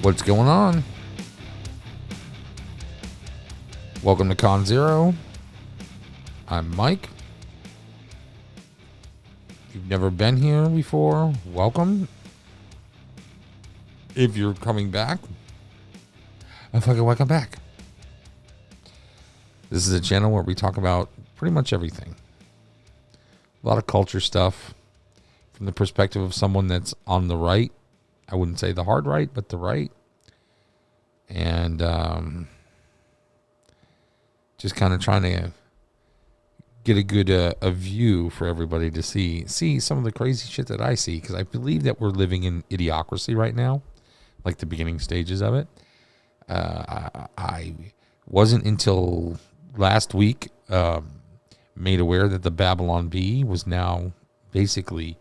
What's going on? Welcome to Con Zero. I'm Mike. If you've never been here before, welcome. If you're coming back, I fucking welcome back. This is a channel where we talk about pretty much everything. A lot of culture stuff from the perspective of someone that's on the right. I wouldn't say the hard right, but the right. And just kind of trying to get a good a view for everybody to see some of the crazy shit that I see, because I believe that we're living in idiocracy right now, like the beginning stages of it. I wasn't until last week made aware that the Babylon Bee was now basically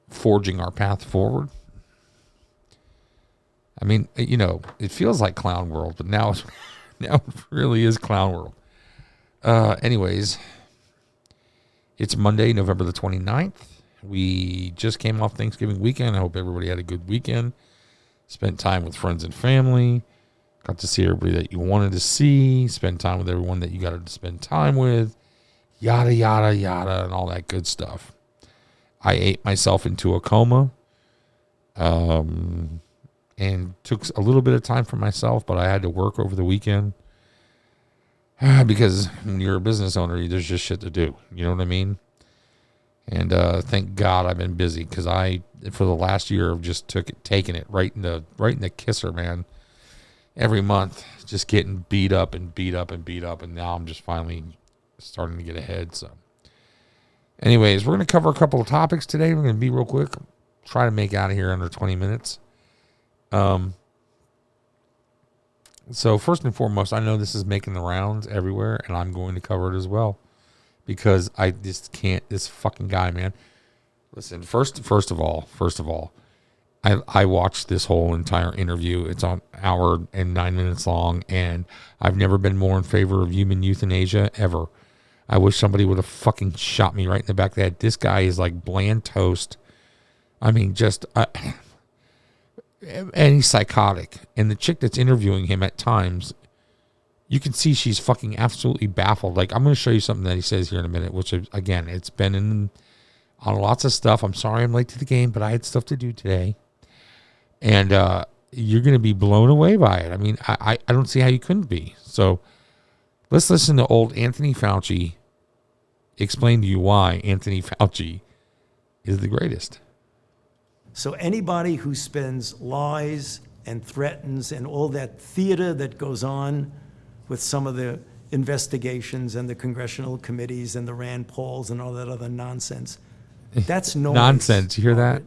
forging our path forward. I mean, you know, it feels like Clown World, but now it really is Clown World. Anyways, it's Monday, November the 29th. We just came off Thanksgiving weekend. I hope everybody had a good weekend. Spent time with friends and family. Got to see everybody that you wanted to see. Spend time with everyone that you got to spend time with. Yada, yada, yada, and all that good stuff. I ate myself into a coma. And took a little bit of time for myself, but I had to work over the weekend. Because when you're a business owner, there's just shit to do. You know what I mean? And thank God I've been busy, because for the last year, I've just taken it right in the kisser, man. Every month, just getting beat up, and now I'm just finally starting to get ahead. So, anyways, we're going to cover a couple of topics today. We're going to be real quick. Try to make out of here under 20 minutes. So first and foremost, I know this is making the rounds everywhere, and I'm going to cover it as well, because I just can't, this fucking guy, man. Listen, first of all, I watched this whole entire interview. It's an hour and 9 minutes long, and I've never been more in favor of human euthanasia ever. I wish somebody would have fucking shot me right in the back of the head. This guy is like bland toast. I mean, and he's psychotic. And the chick that's interviewing him at times, you can see she's fucking absolutely baffled. Like, I'm going to show you something that he says here in a minute, which, again, it's been on lots of stuff. I'm sorry I'm late to the game, but I had stuff to do today. And you're going to be blown away by it. I mean, I don't see how you couldn't be. So let's listen to old Anthony Fauci explain to you why Anthony Fauci is the greatest. So anybody who spends lies and threatens and all that theater that goes on with some of the investigations and the congressional committees and the Rand Pauls and all that other nonsense, that's noise. Nonsense. You hear that?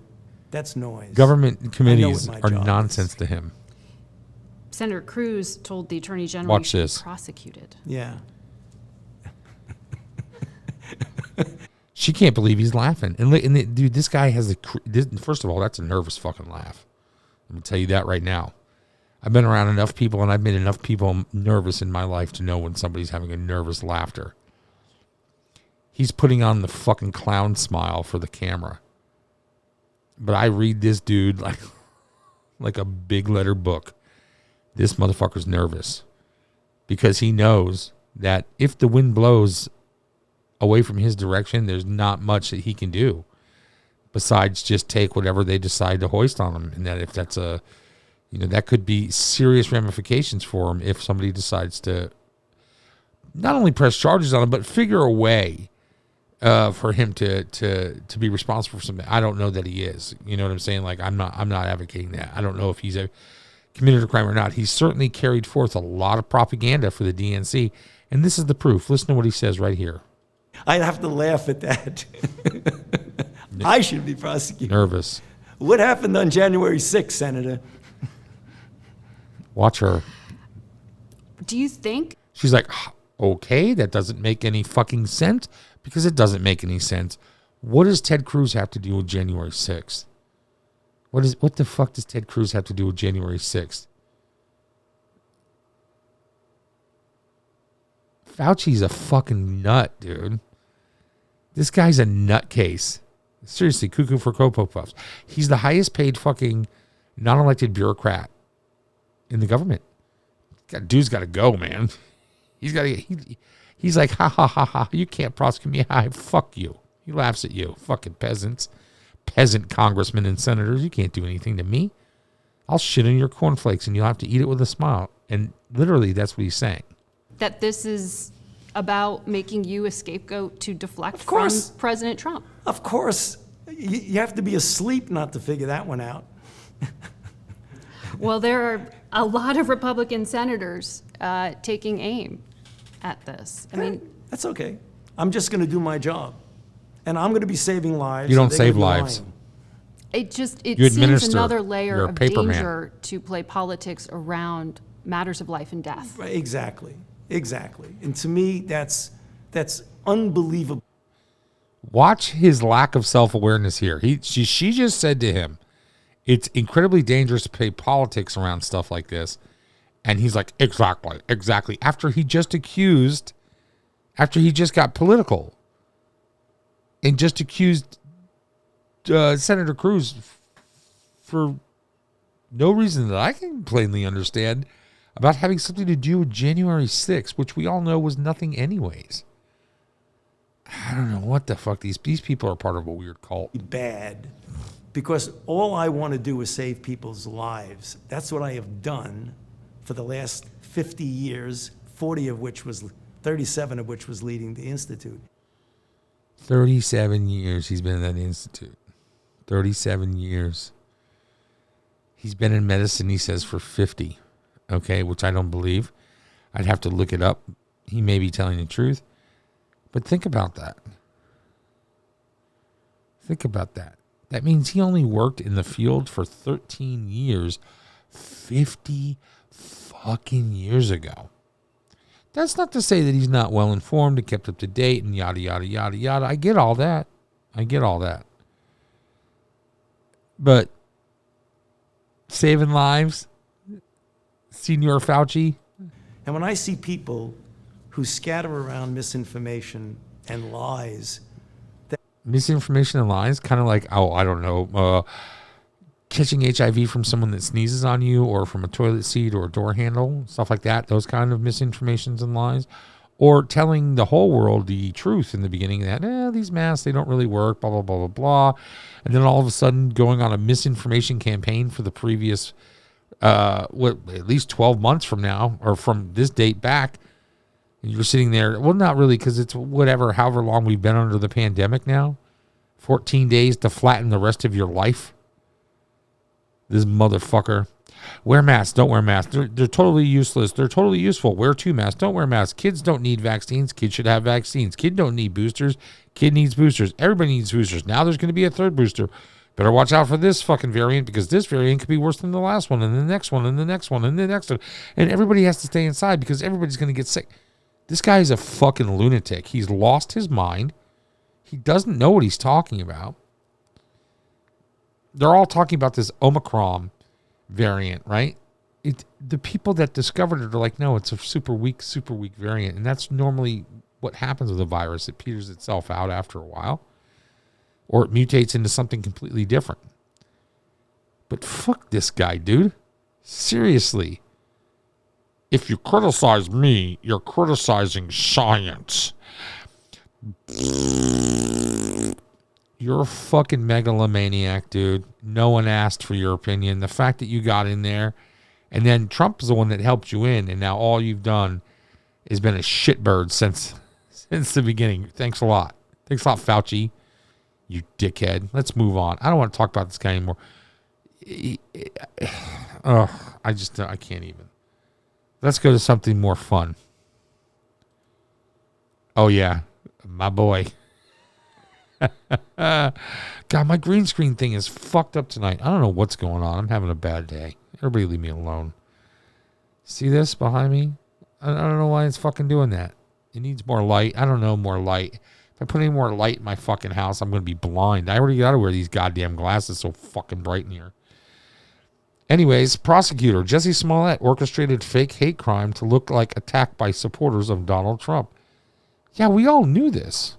That's noise. Government committees are nonsense to him. Senator Cruz told the Attorney General he should be prosecuted. Yeah. She can't believe he's laughing. And dude, this guy has first of all, that's a nervous fucking laugh. Let me tell you that right now. I've been around enough people, and I've made enough people nervous in my life to know when somebody's having a nervous laughter. He's putting on the fucking clown smile for the camera. But I read this dude like a big letter book. This motherfucker's nervous, because he knows that if the wind blows away from his direction, there's not much that he can do besides just take whatever they decide to hoist on him. And that if that's that could be serious ramifications for him if somebody decides to not only press charges on him, but figure a way for him to be responsible for something. I don't know that he is. You know what I'm saying? Like, I'm not advocating that. I don't know if he's committed a crime or not. He's certainly carried forth a lot of propaganda for the DNC, and this is the proof. Listen to what he says right here. I'd have to laugh at that. I should be prosecuted. Nervous. What happened on January 6th, Senator? Watch her. Do you think? She's like, okay, that doesn't make any fucking sense, because it doesn't make any sense. What does Ted Cruz have to do with January 6th? What the fuck does Ted Cruz have to do with January 6th? Fauci's a fucking nut, dude. This guy's a nutcase. Seriously, cuckoo for Cocoa Puffs. He's the highest paid fucking non-elected bureaucrat in the government. Dude's got to go, man. He's like, ha, ha, ha, ha. You can't prosecute me. Hi, fuck you. He laughs at you. Fucking peasants. Peasant congressmen and senators. You can't do anything to me. I'll shit in your cornflakes and you'll have to eat it with a smile. And literally, that's what he's saying. That this is about making you a scapegoat to deflect Of course. from President Trump. Of course, you have to be asleep not to figure that one out. Well, there are a lot of Republican senators taking aim at this. I mean, That's okay. I'm just going to do my job. And I'm going to be saving lives. You don't and they're save gonna be lives. lying. it You seems administer. another layer You're a of paper man. danger to play politics around matters of life and death. Right, exactly. And to me, that's unbelievable. Watch his lack of self-awareness here. She just said to him, it's incredibly dangerous to play politics around stuff like this. And he's like, exactly. After he just got political and just accused Senator Cruz for no reason that I can plainly understand about having something to do with January 6th, which we all know was nothing anyways. I don't know what the fuck. These people are part of a weird cult. Bad. Because all I want to do is save people's lives. That's what I have done for the last 50 years, 37 of which was leading the Institute. 37 years he's been in that institute. 37 years. He's been in medicine, he says, for 50. Okay, which I don't believe. I'd have to look it up. He may be telling the truth. But think about that. That means he only worked in the field for 13 years, 50 fucking years ago. That's not to say that he's not well informed and kept up to date and yada, yada, yada, yada. I get all that. But saving lives, Senior Fauci. And when I see people who scatter around misinformation and lies, Misinformation and lies, kind of like, I don't know, catching HIV from someone that sneezes on you or from a toilet seat or a door handle, stuff like that, those kind of misinformations and lies. Or telling the whole world the truth in the beginning that, these masks, they don't really work, blah, blah, blah, blah, blah. And then all of a sudden going on a misinformation campaign for the previous, at least 12 months from now, or from this date back. And you're sitting there, well, not really, because it's however long we've been under the pandemic now. 14 days to flatten the rest of your life. This motherfucker. Wear masks, don't wear masks. They're totally useless. They're totally useful. Wear 2 masks, don't wear masks. Kids don't need vaccines. Kids should have vaccines. Kid don't need boosters. Kid needs boosters. Everybody needs boosters. Now there's going to be a 3rd booster. Better watch out for this fucking variant because this variant could be worse than the last one and the next one and the next one and the next one. And everybody has to stay inside because everybody's going to get sick. This guy is a fucking lunatic. He's lost his mind. He doesn't know what he's talking about. They're all talking about this Omicron variant, right? The people that discovered it are like, no, it's a super weak variant. And that's normally what happens with a virus. It peters itself out after a while. Or it mutates into something completely different. But fuck this guy, dude. Seriously. If you criticize me, you're criticizing science. You're a fucking megalomaniac, dude. No one asked for your opinion. The fact that you got in there, and then Trump is the one that helped you in, and now all you've done has been a shitbird since the beginning. Thanks a lot. Thanks a lot, Fauci. You dickhead. Let's move on. I don't want to talk about this guy anymore. I can't even. Let's go to something more fun. Oh, yeah. My boy. God, my green screen thing is fucked up tonight. I don't know what's going on. I'm having a bad day. Everybody leave me alone. See this behind me? I don't know why it's fucking doing that. It needs more light. I don't know, more light. If I put any more light in my fucking house, I'm going to be blind. I already got to wear these goddamn glasses so fucking bright in here. Anyways, prosecutor Jesse Smollett orchestrated fake hate crime to look like attack by supporters of Donald Trump. Yeah, we all knew this.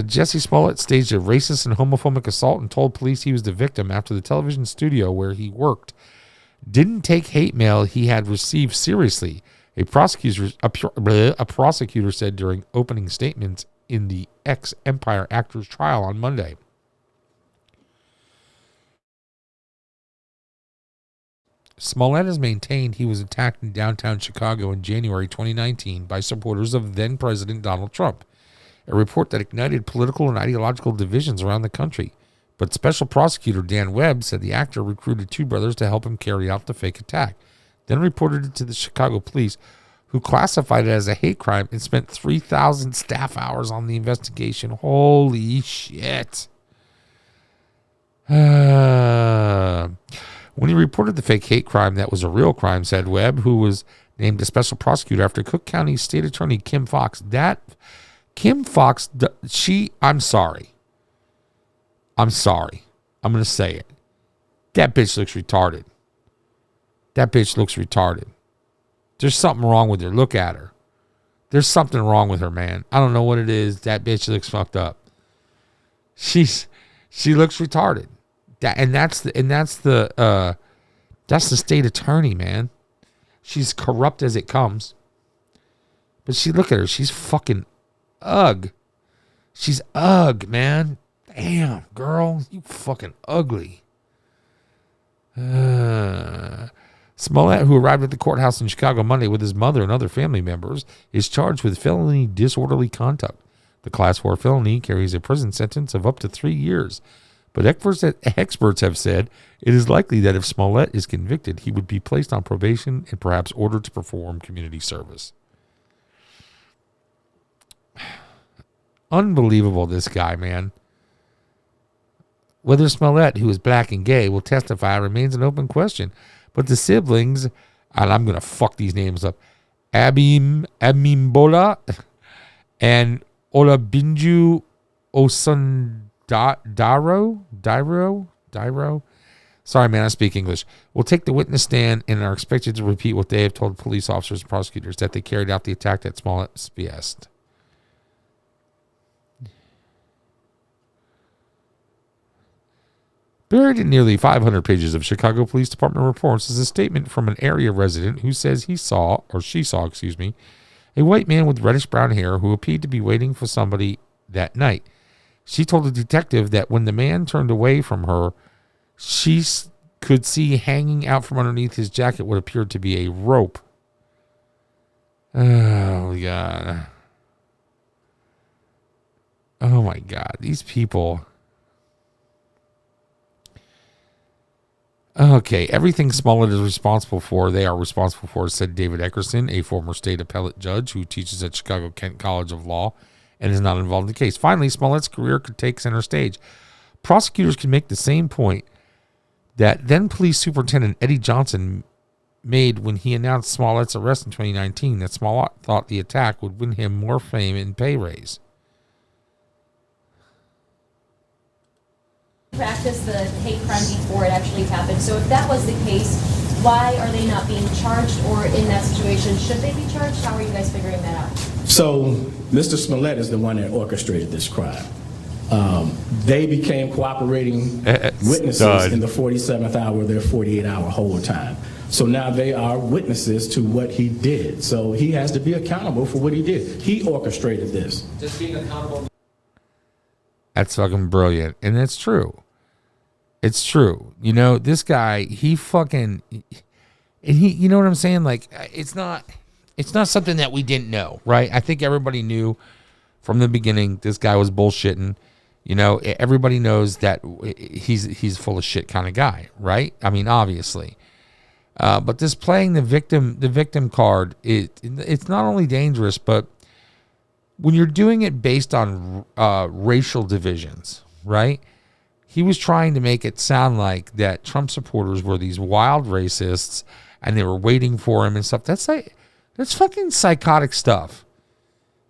Jesse Smollett staged a racist and homophobic assault and told police he was the victim after the television studio where he worked didn't take hate mail he had received seriously. A prosecutor said during opening statements in the ex-Empire actor's trial on Monday. Smollett has maintained he was attacked in downtown Chicago in January 2019 by supporters of then-President Donald Trump, a report that ignited political and ideological divisions around the country. But Special Prosecutor Dan Webb said the actor recruited two brothers to help him carry out the fake attack, then reported it to the Chicago police, who classified it as a hate crime and spent 3,000 staff hours on the investigation. Holy shit. When he reported the fake hate crime, that was a real crime, said Webb, who was named a special prosecutor after Cook County State Attorney Kim Foxx. I'm sorry. I'm going to say it. That bitch looks retarded. There's something wrong with her. Look at her. There's something wrong with her, man. I don't know what it is. That bitch looks fucked up. She looks retarded. That's the state attorney, man. She's corrupt as it comes. But look at her. She's fucking ugh. She's ugh, man. Damn, girl, you fucking ugly. Smollett, who arrived at the courthouse in Chicago Monday with his mother and other family members, is charged with felony disorderly conduct. The Class 4 felony carries a prison sentence of up to 3 years. But experts have said it is likely that if Smollett is convicted, he would be placed on probation and perhaps ordered to perform community service. Unbelievable, this guy, man. Whether Smollett, who is black and gay, will testify remains an open question. But the siblings, and I'm going to fuck these names up, Abimbola and Olabinju Osundaro, sorry, man, I speak English, will take the witness stand and are expected to repeat what they have told police officers and prosecutors, that they carried out the attack at Smollett's behest. Buried in nearly 500 pages of Chicago Police Department reports is a statement from an area resident who says she saw, a white man with reddish-brown hair who appeared to be waiting for somebody that night. She told the detective that when the man turned away from her, she could see hanging out from underneath his jacket what appeared to be a rope. Oh, God. Oh, my God. These people... Okay, everything Smollett is responsible for, they are responsible for, said David Eckerson, a former state appellate judge who teaches at Chicago Kent College of Law and is not involved in the case. Finally, Smollett's career could take center stage. Prosecutors can make the same point that then Police Superintendent Eddie Johnson made when he announced Smollett's arrest in 2019, that Smollett thought the attack would win him more fame and pay raise. Practice the hate crime before it actually happened. So if that was the case, why are they not being charged, or in that situation, should they be charged? How are you guys figuring that out? So Mr. Smollett is the one that orchestrated this crime. They became cooperating witnesses in the 47th hour of their 48-hour hold time. So now they are witnesses to what he did. So he has to be accountable for what he did. He orchestrated this. Just being accountable. That's fucking brilliant. And it's true. It's true. You know, this guy, he fucking, and he, you know what I'm saying? Like, it's not something that we didn't know, right? I think everybody knew from the beginning this guy was bullshitting. You know, everybody knows that he's full of shit kind of guy, right? I mean, obviously. But this playing the victim card, it's not only dangerous, but when you're doing it based on racial divisions, right? He was trying to make it sound like that Trump supporters were these wild racists and they were waiting for him and stuff. That's fucking psychotic stuff.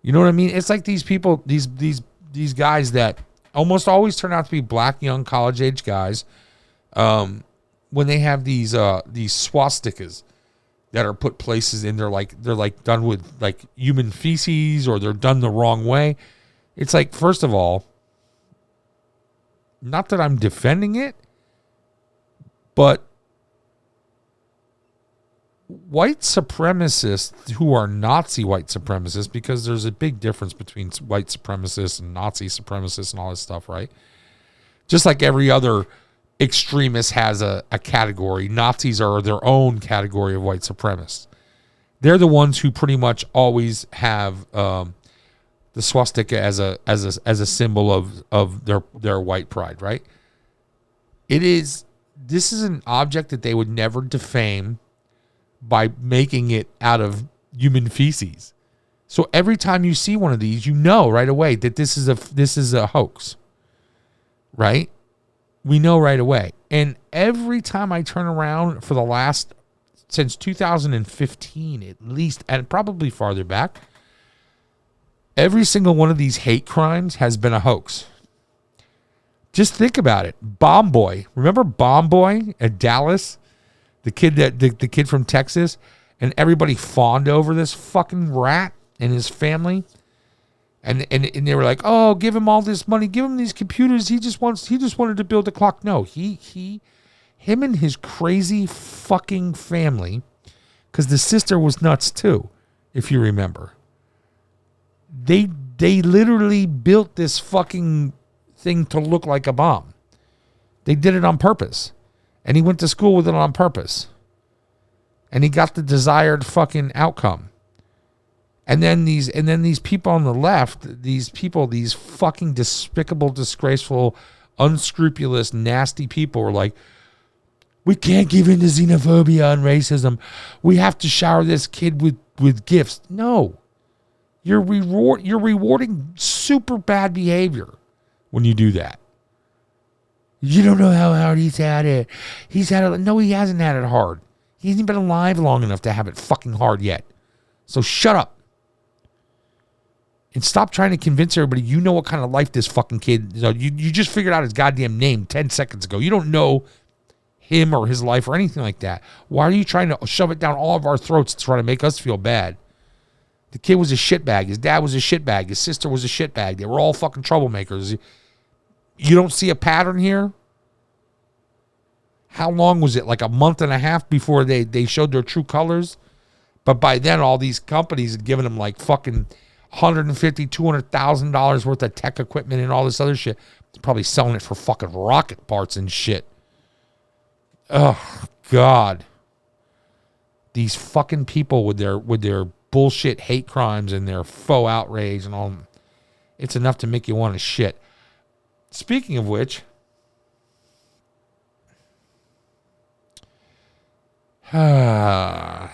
You know what I mean? It's like these people, these guys that almost always turn out to be black, young, college-age guys, when they have these swastikas that are put places in, they're like done with like human feces, or they're done the wrong way. It's like, first of all, not that I'm defending it, but white supremacists who are Nazi white supremacists, because there's a big difference between white supremacists and Nazi supremacists and all this stuff, right? Just like every other extremist has a category, Nazis are their own category of white supremacists. They're the ones who pretty much always have the swastika as a symbol of their white pride, right? This is an object that they would never defame by making it out of human feces. So every time you see one of these, you know right away that this is a hoax, right? We know right away. And every time I turn around since 2015 at least, and probably farther back, every single one of these hate crimes has been a hoax. Just think about it. Bomb Boy. Remember Bomb Boy at Dallas? The kid from Texas, and everybody fawned over this fucking rat and his family, and they were like, "Oh, give him all this money, give him these computers. He just wanted to build a clock." No, him and his crazy fucking family, because the sister was nuts too, if you remember. They literally built this fucking thing to look like a bomb. They did it on purpose. And he went to school with it on purpose. And he got the desired fucking outcome. And then these people on the left, these fucking despicable, disgraceful, unscrupulous, nasty people were like, we can't give in to xenophobia and racism. We have to shower this kid with gifts. No. You're rewarding super bad behavior when you do that. You don't know how hard he's had it. No, he hasn't had it hard. He hasn't been alive long enough to have it fucking hard yet. So shut up. And stop trying to convince everybody you know what kind of life this fucking kid, you just figured out his goddamn name 10 seconds ago. You don't know him or his life or anything like that. Why are you trying to shove it down all of our throats to try to make us feel bad? The kid was a shitbag. His dad was a shitbag. His sister was a shitbag. They were all fucking troublemakers. You don't see a pattern here? How long was it? Like a month and a half before they showed their true colors? But by then, all these companies had given them like fucking $150,000, $200,000 worth of tech equipment and all this other shit. They're probably selling it for fucking rocket parts and shit. Oh, God. These fucking people with their bullshit hate crimes and their faux outrage and all. It's enough to make you want to shit. Speaking of which, for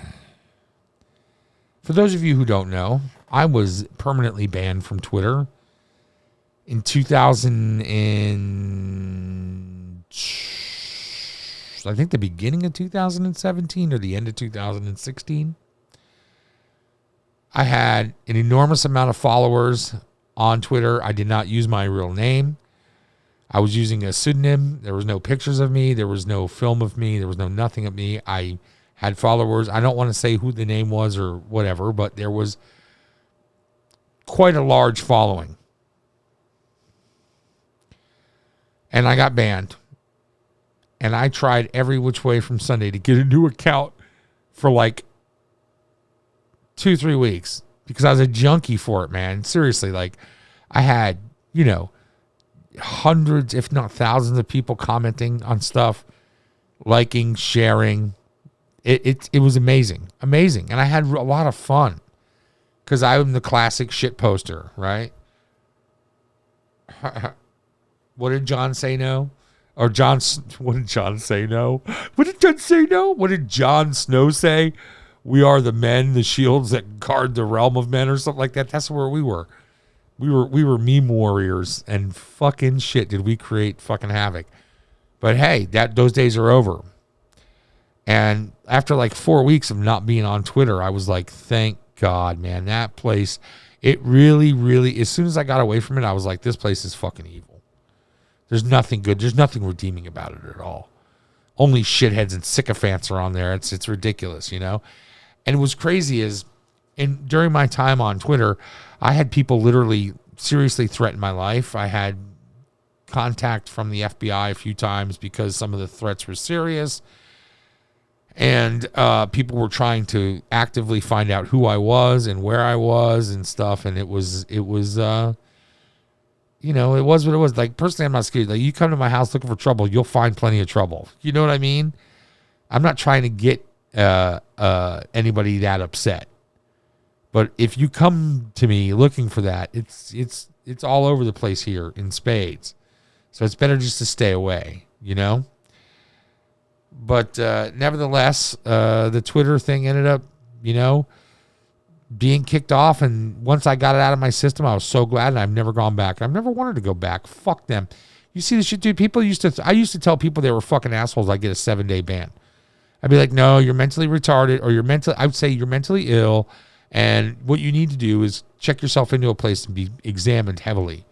those of you who don't know, I was permanently banned from Twitter in 2000 and I think the beginning of 2017 or the end of 2016. I had an enormous amount of followers on Twitter. I did not use my real name. I was using a pseudonym. There was no pictures of me. There was no film of me. There was no nothing of me. I had followers. I don't want to say who the name was or whatever, but there was quite a large following. And I got banned. And I tried every which way from Sunday to get a new account for like 2-3 weeks because I was a junkie for it, man. Seriously, like I had, hundreds, if not thousands of people commenting on stuff, liking, sharing. It was amazing. And I had a lot of fun because I'm the classic shit poster, right? What did John say no? Or what did John say no? What did John say no? What did Jon Snow say? We are the men, the shields that guard the realm of men or something like that. That's where we were. We were meme warriors and fucking shit did we create fucking havoc. But hey, those days are over. And after like 4 weeks of not being on Twitter, I was like, thank God, man. That place, it really, really, as soon as I got away from it, I was like, this place is fucking evil. There's nothing good. There's nothing redeeming about it at all. Only shitheads and sycophants are on there. It's ridiculous, And what's crazy is, during my time on Twitter, I had people literally seriously threatened my life. I had contact from the FBI a few times because some of the threats were serious. And people were trying to actively find out who I was and where I was and stuff. And it was it was what it was. Like, personally, I'm not scared. Like, you come to my house looking for trouble, you'll find plenty of trouble. You know what I mean? I'm not trying to get anybody that upset. But if you come to me looking for that, it's all over the place here in spades. So it's better just to stay away, But nevertheless, the Twitter thing ended up, being kicked off. And once I got it out of my system, I was so glad, and I've never gone back. I've never wanted to go back. Fuck them. You see this shit, dude? I used to tell people they were fucking assholes. I'd get a 7-day ban. I'd be like, no, you're mentally retarded, or I would say you're mentally ill. And what you need to do is check yourself into a place and be examined heavily.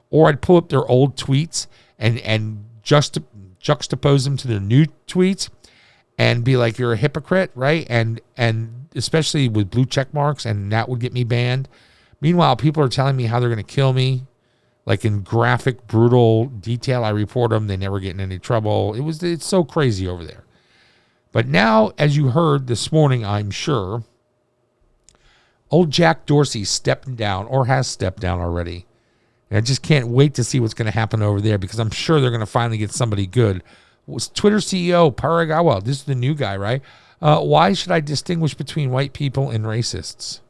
Or I'd pull up their old tweets and just juxtapose them to their new tweets and be like, you're a hypocrite, right? And especially with blue check marks, and that would get me banned. Meanwhile, people are telling me how they're going to kill me, like in graphic, brutal detail. I report them. They never get in any trouble. It's so crazy over there. But now, as you heard this morning, I'm sure, old Jack Dorsey stepping down, or has stepped down already. And I just can't wait to see what's going to happen over there, because I'm sure they're going to finally get somebody good. Was Twitter CEO Paragawa, this is the new guy, right? Why should I distinguish between white people and racists?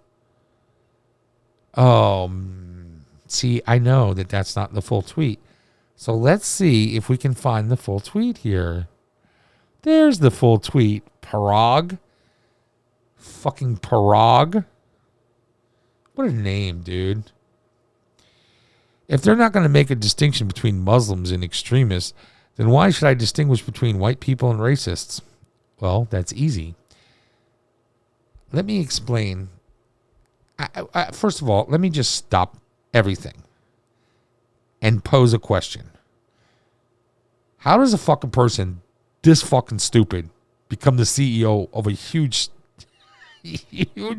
See, I know that that's not the full tweet. So let's see if we can find the full tweet here. There's the full tweet. Parag. Fucking Parag. What a name, dude. If they're not going to make a distinction between Muslims and extremists, then why should I distinguish between white people and racists? Well, that's easy. Let me explain. First of all, let me just stop everything and pose a question. How does a fucking person this fucking stupid become the CEO of a huge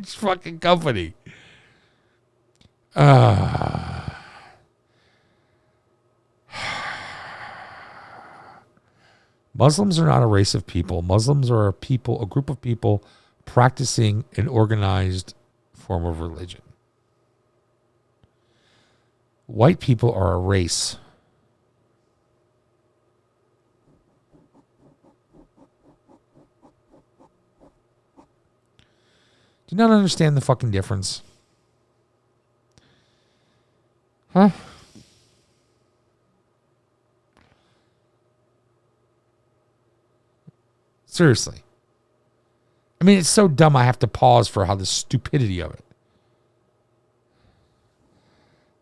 fucking company? Muslims are not a race of people. Muslims are a group of people practicing an organized form of religion. White people are a race. Do you not understand the fucking difference? Huh? Seriously. I mean, it's so dumb I have to pause for how the stupidity of it.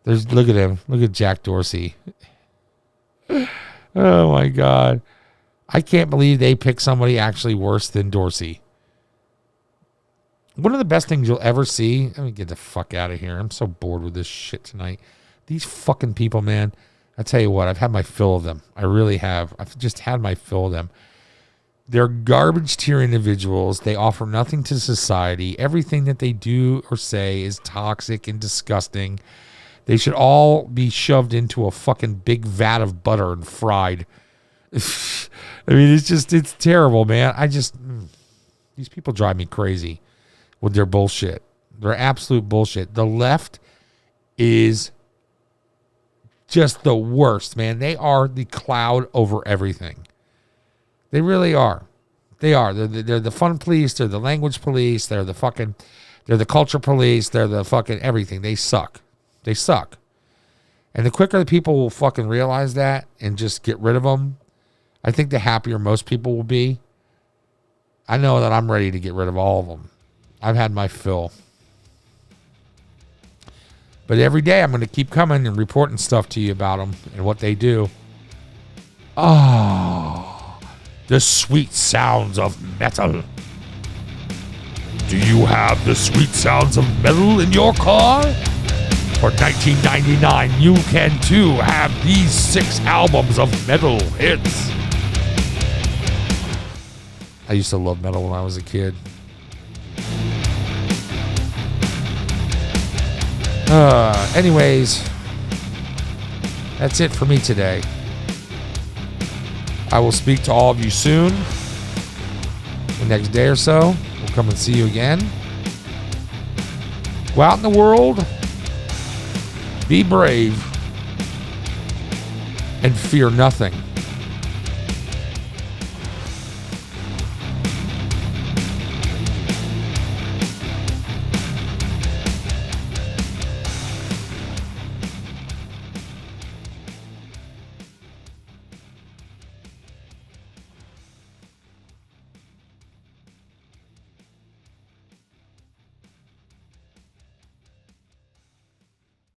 Look at him. Look at Jack Dorsey. Oh my God. I can't believe they picked somebody actually worse than Dorsey. One of the best things you'll ever see. Let me get the fuck out of here. I'm so bored with this shit tonight. These fucking people, man. I tell you what, I've had my fill of them. I really have. I've just had my fill of them. They're garbage tier individuals. They offer nothing to society. Everything that they do or say is toxic and disgusting. They should all be shoved into a fucking big vat of butter and fried. I mean, it's terrible, man. These people drive me crazy with their bullshit. They're absolute bullshit. The left is just the worst, man. They are the cloud over everything. They really are. They are. They're the fun police. They're the language police. They're the culture police. They're the fucking everything. They suck. They suck. And the quicker the people will fucking realize that and just get rid of them, I think the happier most people will be. I know that I'm ready to get rid of all of them. I've had my fill. But every day I'm going to keep coming and reporting stuff to you about them and what they do. Oh, the sweet sounds of metal. Do you have the sweet sounds of metal in your car? For $19.99, you can too have these 6 albums of metal hits. I used to love metal when I was a kid. Anyways, That's it for me today. I will speak to all of you soon. The next day or so, we'll come and see you again. Go out in the world, be brave, and fear nothing.